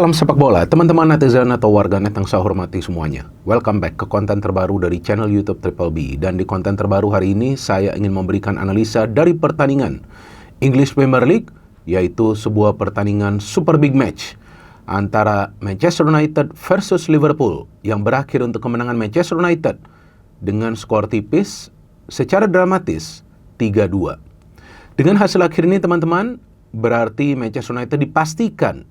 Salam sepak bola, teman-teman netizen atau warganet yang saya hormati semuanya. Welcome back ke konten terbaru dari channel YouTube Triple B. Dan di konten terbaru hari ini, saya ingin memberikan analisa dari pertandingan English Premier League, yaitu sebuah pertandingan super big match antara Manchester United versus Liverpool, yang berakhir untuk kemenangan Manchester United dengan skor tipis secara dramatis 3-2. Dengan hasil akhir ini, teman-teman, berarti Manchester United dipastikan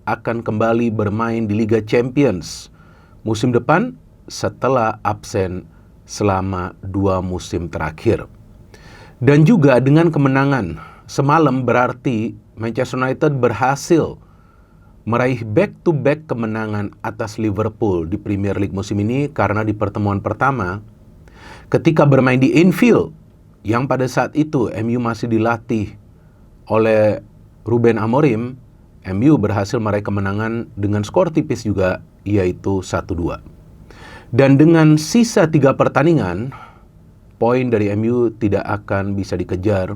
akan kembali bermain di Liga Champions musim depan setelah absen selama 2 musim terakhir. Dan juga dengan kemenangan semalam berarti Manchester United berhasil meraih back-to-back kemenangan atas Liverpool di Premier League musim ini, karena di pertemuan pertama ketika bermain di Anfield, yang pada saat itu MU masih dilatih oleh Ruben Amorim, MU berhasil meraih kemenangan dengan skor tipis juga, yaitu 1-2. Dan dengan sisa 3 pertandingan, poin dari MU tidak akan bisa dikejar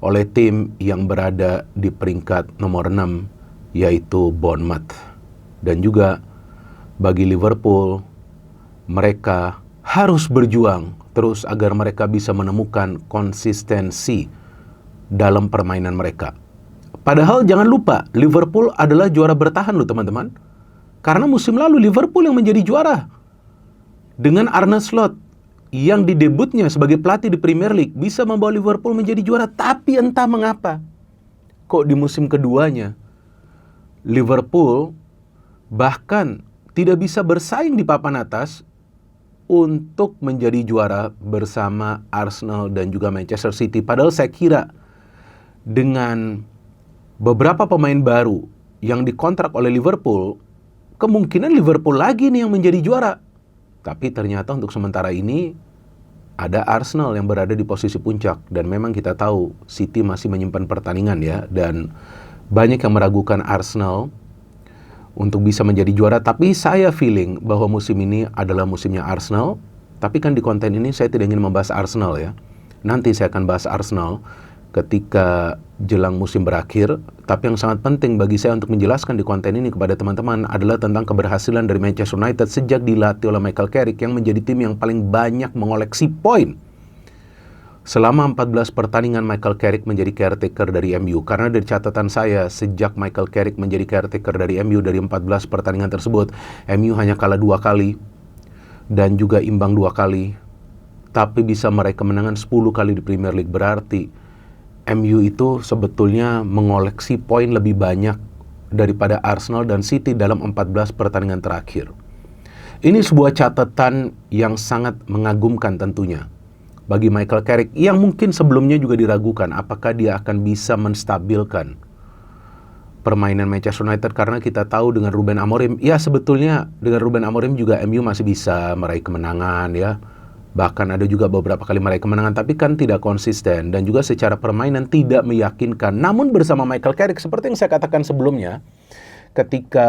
oleh tim yang berada di peringkat nomor 6, yaitu Bournemouth. Dan juga bagi Liverpool, mereka harus berjuang terus agar mereka bisa menemukan konsistensi dalam permainan mereka. Padahal jangan lupa, Liverpool adalah juara bertahan loh teman-teman. Karena musim lalu Liverpool yang menjadi juara. Dengan Arne Slot yang di debutnya sebagai pelatih di Premier League bisa membawa Liverpool menjadi juara. Tapi entah mengapa, kok di musim keduanya Liverpool bahkan tidak bisa bersaing di papan atas untuk menjadi juara bersama Arsenal dan juga Manchester City. Padahal saya kira dengan beberapa pemain baru yang dikontrak oleh Liverpool, kemungkinan Liverpool lagi nih yang menjadi juara. Tapi ternyata untuk sementara ini ada Arsenal yang berada di posisi puncak. Dan memang kita tahu City masih menyimpan pertandingan ya. Dan banyak yang meragukan Arsenal untuk bisa menjadi juara. Tapi saya feeling bahwa musim ini adalah musimnya Arsenal. Tapi kan di konten ini saya tidak ingin membahas Arsenal ya. Nanti saya akan bahas Arsenal ketika jelang musim berakhir. Tapi yang sangat penting bagi saya untuk menjelaskan di konten ini kepada teman-teman adalah tentang keberhasilan dari Manchester United sejak dilatih oleh Michael Carrick, yang menjadi tim yang paling banyak mengoleksi poin. Selama 14 pertandingan Michael Carrick menjadi caretaker dari MU. Karena dari catatan saya, sejak Michael Carrick menjadi caretaker dari MU, dari 14 pertandingan tersebut, MU hanya kalah 2 kali dan juga imbang 2 kali. Tapi bisa meraih kemenangan 10 kali di Premier League. Berarti MU itu sebetulnya mengoleksi poin lebih banyak daripada Arsenal dan City dalam 14 pertandingan terakhir. Ini sebuah catatan yang sangat mengagumkan tentunya bagi Michael Carrick, yang mungkin sebelumnya juga diragukan apakah dia akan bisa menstabilkan permainan Manchester United. Karena kita tahu dengan Ruben Amorim, ya sebetulnya dengan Ruben Amorim juga MU masih bisa meraih kemenangan ya. Bahkan ada juga beberapa kali meraih kemenangan, tapi kan tidak konsisten dan juga secara permainan tidak meyakinkan. Namun bersama Michael Carrick, seperti yang saya katakan sebelumnya, ketika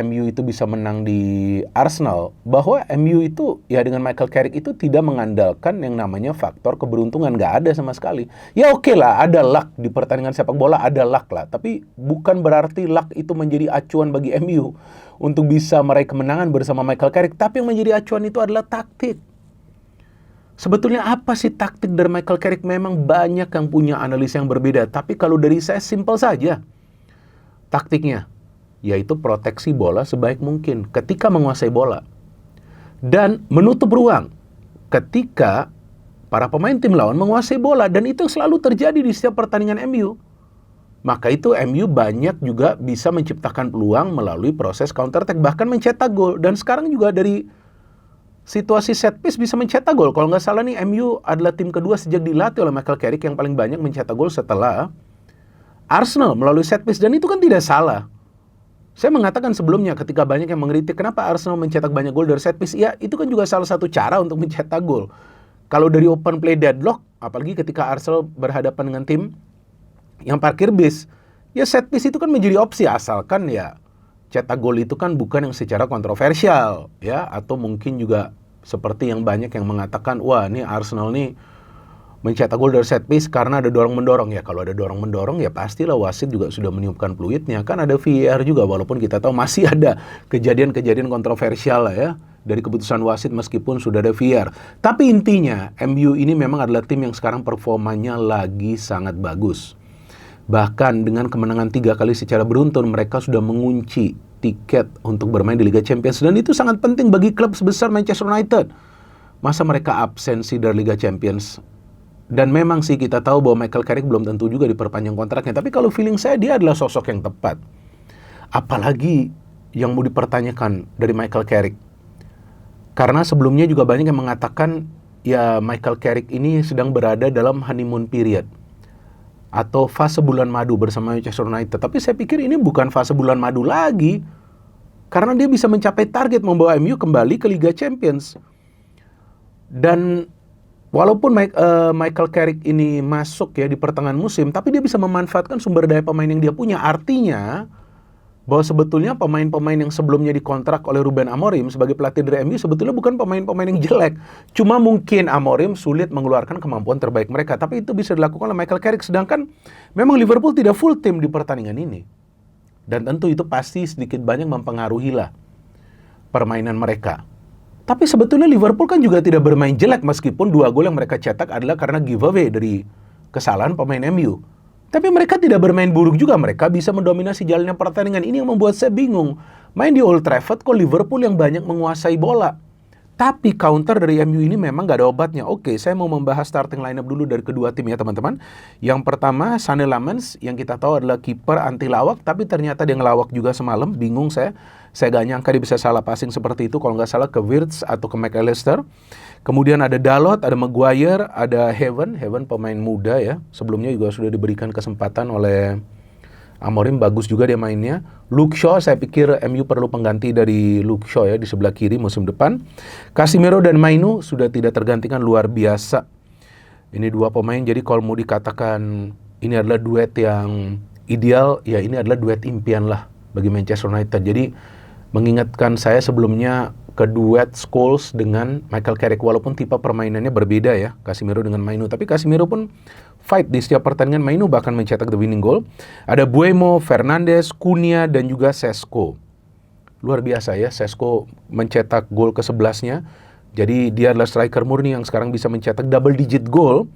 MU itu bisa menang di Arsenal, bahwa MU itu ya dengan Michael Carrick itu tidak mengandalkan yang namanya faktor keberuntungan, nggak ada sama sekali. Ya oke lah, ada luck di pertandingan sepak bola, ada luck lah. Tapi bukan berarti luck itu menjadi acuan bagi MU untuk bisa meraih kemenangan bersama Michael Carrick. Tapi yang menjadi acuan itu adalah taktik. Sebetulnya apa sih taktik dari Michael Carrick? Memang banyak yang punya analisa yang berbeda. Tapi kalau dari saya simpel saja taktiknya, yaitu proteksi bola sebaik mungkin ketika menguasai bola. Dan menutup ruang ketika para pemain tim lawan menguasai bola. Dan itu selalu terjadi di setiap pertandingan MU. Maka itu MU banyak juga bisa menciptakan peluang melalui proses counter attack, bahkan mencetak gol. Dan sekarang juga dari situasi set piece bisa mencetak gol. Kalau nggak salah nih, MU adalah tim kedua sejak dilatih oleh Michael Carrick yang paling banyak mencetak gol setelah Arsenal melalui set piece. Dan itu kan tidak salah. Saya mengatakan sebelumnya ketika banyak yang mengkritik kenapa Arsenal mencetak banyak gol dari set piece. Ya itu kan juga salah satu cara untuk mencetak gol. Kalau dari open play deadlock, apalagi ketika Arsenal berhadapan dengan tim yang parkir bis, ya set piece itu kan menjadi opsi, asalkan ya cetak gol itu kan bukan yang secara kontroversial ya, atau mungkin juga seperti yang banyak yang mengatakan, wah ini Arsenal nih mencetak gol dari set piece karena ada dorong-mendorong. Ya kalau ada dorong-mendorong ya pastilah wasit juga sudah meniupkan peluitnya. Kan ada VAR juga, walaupun kita tahu masih ada kejadian-kejadian kontroversial lah ya dari keputusan wasit meskipun sudah ada VAR. Tapi intinya MU ini memang adalah tim yang sekarang performanya lagi sangat bagus. Bahkan dengan kemenangan 3 kali secara beruntun, mereka sudah mengunci tiket untuk bermain di Liga Champions. Dan itu sangat penting bagi klub sebesar Manchester United. Masa mereka absensi dari Liga Champions? Dan memang sih kita tahu bahwa Michael Carrick belum tentu juga diperpanjang kontraknya. Tapi kalau feeling saya dia adalah sosok yang tepat. Apalagi yang mau dipertanyakan dari Michael Carrick. Karena sebelumnya juga banyak yang mengatakan ya Michael Carrick ini sedang berada dalam honeymoon period. Atau fase bulan madu bersama Manchester United. Tapi saya pikir ini bukan fase bulan madu lagi. Karena dia bisa mencapai target membawa MU kembali ke Liga Champions. Dan walaupun Michael Carrick ini masuk ya di pertengahan musim, tapi dia bisa memanfaatkan sumber daya pemain yang dia punya. Artinya bahwa sebetulnya pemain-pemain yang sebelumnya dikontrak oleh Ruben Amorim sebagai pelatih dari MU sebetulnya bukan pemain-pemain yang jelek. Cuma mungkin Amorim sulit mengeluarkan kemampuan terbaik mereka. Tapi itu bisa dilakukan oleh Michael Carrick. Sedangkan memang Liverpool tidak full tim di pertandingan ini. Dan tentu itu pasti sedikit banyak mempengaruhi lah permainan mereka. Tapi sebetulnya Liverpool kan juga tidak bermain jelek meskipun 2 gol yang mereka cetak adalah karena giveaway dari kesalahan pemain MU. Tapi mereka tidak bermain buruk juga, mereka bisa mendominasi jalannya pertandingan. Ini yang membuat saya bingung. Main di Old Trafford kok Liverpool yang banyak menguasai bola. Tapi counter dari MU ini memang gak ada obatnya. Oke, saya mau membahas starting lineup dulu dari kedua tim ya teman-teman. Yang pertama, Sané Lammens yang kita tahu adalah kiper anti lawak, tapi ternyata dia ngelawak juga semalam, bingung saya. Saya gak nyangka dia bisa salah passing seperti itu, kalau nggak salah ke Wirtz atau ke McAllister. Kemudian ada Dalot, ada Maguire, ada Heaven pemain muda ya. Sebelumnya juga sudah diberikan kesempatan oleh Amorim, bagus juga dia mainnya. Luke Shaw, saya pikir MU perlu pengganti dari Luke Shaw ya di sebelah kiri musim depan. Casemiro dan Mainu sudah tidak tergantikan, luar biasa. Ini 2 pemain, jadi kalau mau dikatakan ini adalah duet yang ideal, ya ini adalah duet impian lah bagi Manchester United. Jadi mengingatkan saya sebelumnya ke duet Scholes dengan Michael Carrick, walaupun tipe permainannya berbeda ya, Casemiro dengan Mainu. Tapi Casemiro pun fight di setiap pertandingan, Mainu bahkan mencetak the winning goal. Ada Buemo, Fernandes, Cunha, dan juga Sesko. Luar biasa ya, Sesko mencetak gol ke-11-nya. Jadi dia adalah striker murni yang sekarang bisa mencetak double digit goal.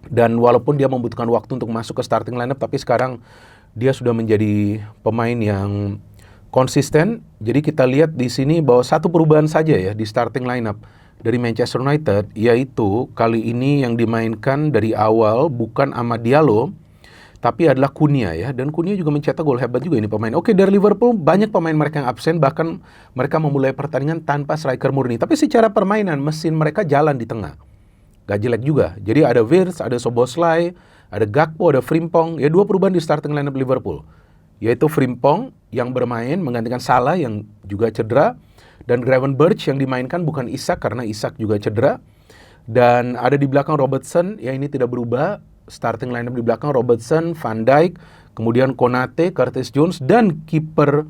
Dan walaupun dia membutuhkan waktu untuk masuk ke starting lineup, tapi sekarang dia sudah menjadi pemain yang konsisten. Jadi kita lihat di sini bahwa satu perubahan saja ya di starting lineup dari Manchester United, yaitu kali ini yang dimainkan dari awal bukan Amad Diallo, tapi adalah Cunha ya. Dan Cunha juga mencetak gol, hebat juga ini pemain. Oke, dari Liverpool banyak pemain mereka yang absen, bahkan mereka memulai pertandingan tanpa striker murni. Tapi secara permainan mesin mereka jalan di tengah, gak jelek juga. Jadi ada Wirtz, ada Szoboszlai, ada Gakpo, ada Frimpong. Ya 2 perubahan di starting lineup Liverpool, yaitu Frimpong yang bermain menggantikan Salah yang juga cedera, dan Gravenberch yang dimainkan bukan Isak karena Isak juga cedera. Dan ada di belakang Robertson, ya ini tidak berubah. Starting lineup di belakang Robertson, Van Dijk, kemudian Konate, Curtis Jones, dan kiper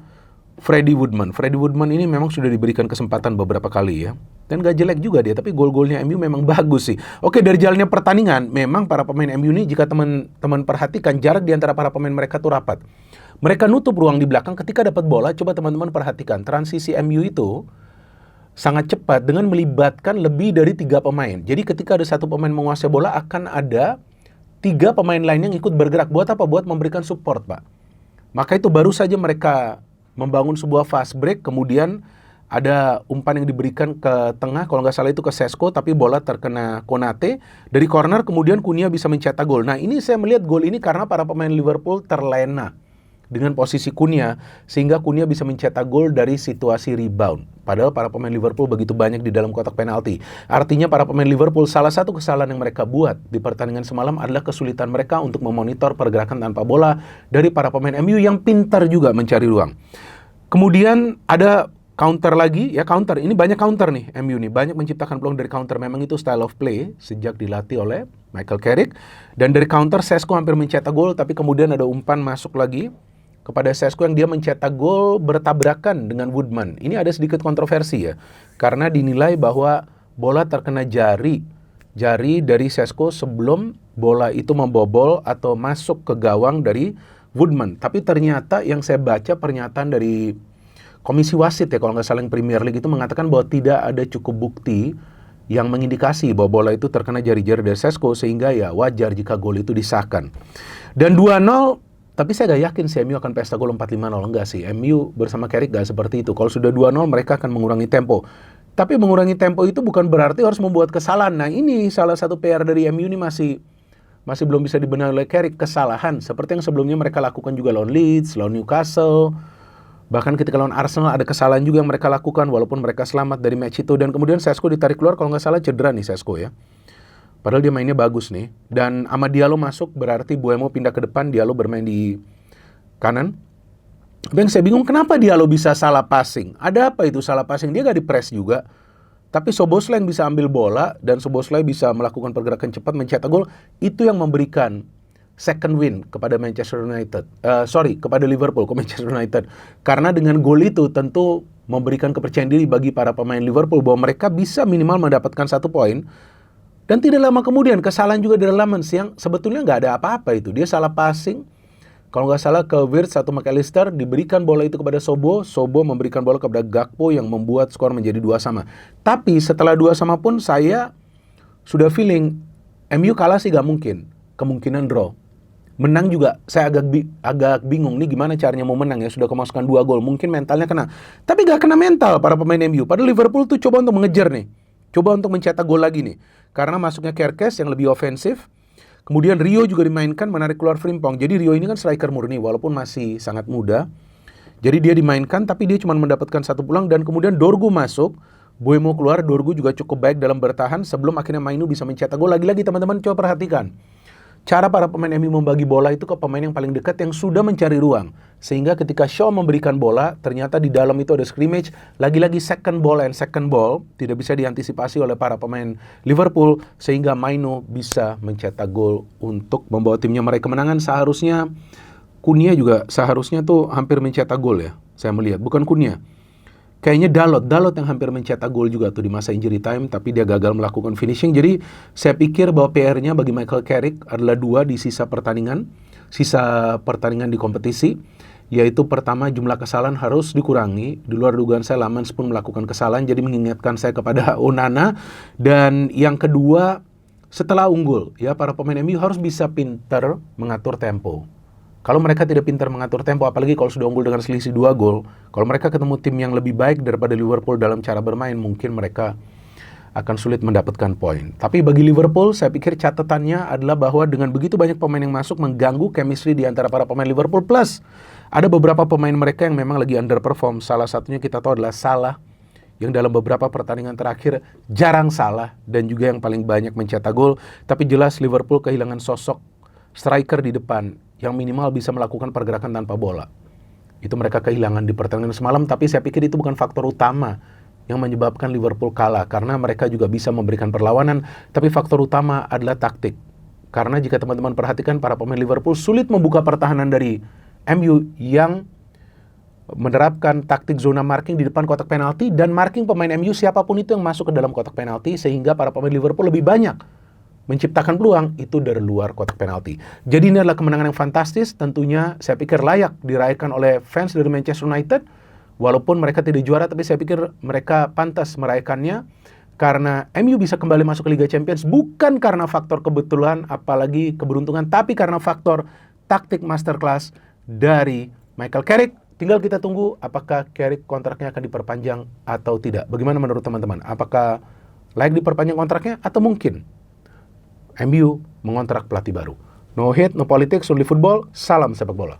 Freddie Woodman. Freddie Woodman ini memang sudah diberikan kesempatan beberapa kali ya. Dan gak jelek juga dia, tapi gol-golnya MU memang bagus sih. Oke, dari jalannya pertandingan, memang para pemain MU ini jika teman-teman perhatikan jarak di antara para pemain mereka tuh rapat. Mereka nutup ruang di belakang ketika dapat bola. Coba teman-teman perhatikan, transisi MU itu sangat cepat dengan melibatkan lebih dari 3 pemain. Jadi ketika ada satu pemain menguasai bola, akan ada 3 pemain lain yang ikut bergerak. Buat apa? Buat memberikan support, Pak. Maka itu baru saja mereka membangun sebuah fast break, kemudian ada umpan yang diberikan ke tengah, kalau nggak salah itu ke Sesko, tapi bola terkena Konate. Dari corner kemudian Cunha bisa mencetak gol. Nah ini saya melihat gol ini karena para pemain Liverpool terlena dengan posisi Cunha, sehingga Cunha bisa mencetak gol dari situasi rebound. Padahal para pemain Liverpool begitu banyak di dalam kotak penalti. Artinya para pemain Liverpool, salah satu kesalahan yang mereka buat di pertandingan semalam adalah kesulitan mereka untuk memonitor pergerakan tanpa bola dari para pemain MU yang pintar juga mencari ruang. Kemudian ada counter lagi, ya counter. Ini banyak counter nih MU nih, banyak menciptakan peluang dari counter. Memang itu style of play sejak dilatih oleh Michael Carrick. Dan dari counter Sesko hampir mencetak gol, tapi kemudian ada umpan masuk lagi kepada Sesko yang dia mencetak gol bertabrakan dengan Woodman. Ini ada sedikit kontroversi ya, karena dinilai bahwa bola terkena jari jari dari Šeško sebelum bola itu membobol atau masuk ke gawang dari Woodman. Tapi ternyata yang saya baca pernyataan dari Komisi Wasit ya, kalau nggak salah yang Premier League itu mengatakan bahwa tidak ada cukup bukti yang mengindikasi bahwa bola itu terkena jari-jari dari Šeško, sehingga ya wajar jika gol itu disahkan. Dan 2-0, tapi saya nggak yakin si MU akan pesta gol 4-5-0, enggak sih. MU bersama Carrick nggak seperti itu. Kalau sudah 2-0 mereka akan mengurangi tempo. Tapi mengurangi tempo itu bukan berarti harus membuat kesalahan. Nah ini salah satu PR dari MU ini masih belum bisa dibenahi oleh Carrick, kesalahan. Seperti yang sebelumnya mereka lakukan juga lawan Leeds, lawan Newcastle. Bahkan ketika lawan Arsenal ada kesalahan juga yang mereka lakukan walaupun mereka selamat dari match itu. Dan kemudian Šeško ditarik keluar, kalau nggak salah cedera nih Šeško ya. Padahal dia mainnya bagus nih. Dan Amad Diallo masuk berarti Mbeumo pindah ke depan, Diallo bermain di kanan. Tapi yang saya bingung kenapa Diallo bisa salah passing. Ada apa itu salah passing? Dia nggak di-press juga. Tapi Szoboszlai yang bisa ambil bola dan Szoboszlai bisa melakukan pergerakan cepat mencetak gol. Itu yang memberikan second win kepada Manchester United. Kepada Liverpool ke Manchester United. Karena dengan gol itu tentu memberikan kepercayaan diri bagi para pemain Liverpool bahwa mereka bisa minimal mendapatkan 1 poin. Dan tidak lama kemudian kesalahan juga dari Lamens yang sebetulnya nggak ada apa-apa itu. Dia salah passing. Kalau nggak salah ke Wirtz atau McAllister, diberikan bola itu kepada Sobo memberikan bola kepada Gakpo yang membuat skor menjadi 2-2. Tapi setelah 2-2 pun saya sudah feeling MU kalah sih nggak mungkin. Kemungkinan draw. Menang juga saya agak bingung nih gimana caranya mau menang ya, sudah kemasukan 2 gol, mungkin mentalnya kena. Tapi gak kena mental para pemain MU. Padahal Liverpool tuh coba untuk mengejar nih, coba untuk mencetak gol lagi nih. Karena masuknya Kerkez yang lebih ofensif. Kemudian Rio juga dimainkan menarik keluar Frimpong. Jadi Rio ini kan striker murni walaupun masih sangat muda. Jadi dia dimainkan tapi dia cuma mendapatkan 1 peluang. Dan kemudian Dorgu masuk, Mbeumo keluar, Dorgu juga cukup baik dalam bertahan sebelum akhirnya Mainu bisa mencetak gol. Lagi-lagi teman-teman coba perhatikan. Cara para pemain MU membagi bola itu ke pemain yang paling dekat yang sudah mencari ruang. Sehingga ketika Shaw memberikan bola, ternyata di dalam itu ada scrimmage. Lagi-lagi second ball tidak bisa diantisipasi oleh para pemain Liverpool. Sehingga Maino bisa mencetak gol untuk membawa timnya meraih kemenangan. Seharusnya Cunha juga seharusnya tuh hampir mencetak gol ya. Saya melihat, bukan Cunha. Kayaknya Dalot yang hampir mencetak gol juga tuh di masa injury time, tapi dia gagal melakukan finishing. Jadi saya pikir bahwa PR-nya bagi Michael Carrick adalah 2 di sisa pertandingan di kompetisi, yaitu pertama jumlah kesalahan harus dikurangi. Di luar dugaan saya Lamens pun melakukan kesalahan, jadi mengingatkan saya kepada Onana. Dan yang kedua, setelah unggul ya para pemain MU harus bisa pintar mengatur tempo. Kalau mereka tidak pintar mengatur tempo, apalagi kalau sudah unggul dengan selisih 2 gol, kalau mereka ketemu tim yang lebih baik daripada Liverpool dalam cara bermain, mungkin mereka akan sulit mendapatkan poin. Tapi bagi Liverpool, saya pikir catatannya adalah bahwa dengan begitu banyak pemain yang masuk mengganggu chemistry di antara para pemain Liverpool. Plus, ada beberapa pemain mereka yang memang lagi underperform. Salah satunya kita tahu adalah Salah, yang dalam beberapa pertandingan terakhir jarang salah dan juga yang paling banyak mencetak gol. Tapi jelas Liverpool kehilangan sosok striker di depan yang minimal bisa melakukan pergerakan tanpa bola. Itu mereka kehilangan di pertandingan semalam, tapi saya pikir itu bukan faktor utama yang menyebabkan Liverpool kalah, karena mereka juga bisa memberikan perlawanan, tapi faktor utama adalah taktik. Karena jika teman-teman perhatikan, para pemain Liverpool sulit membuka pertahanan dari MU yang menerapkan taktik zona marking di depan kotak penalti, dan marking pemain MU siapapun itu yang masuk ke dalam kotak penalti, sehingga para pemain Liverpool lebih banyak menciptakan peluang itu dari luar kotak penalti. Jadi ini adalah kemenangan yang fantastis, tentunya saya pikir layak dirayakan oleh fans dari Manchester United. Walaupun mereka tidak juara, tapi saya pikir mereka pantas merayakannya karena MU bisa kembali masuk ke Liga Champions bukan karena faktor kebetulan apalagi keberuntungan, tapi karena faktor taktik masterclass dari Michael Carrick. Tinggal kita tunggu apakah Carrick kontraknya akan diperpanjang atau tidak. Bagaimana menurut teman-teman? Apakah layak diperpanjang kontraknya atau mungkin MU mengontrak pelatih baru? No hate, no politics, only football. Salam sepak bola.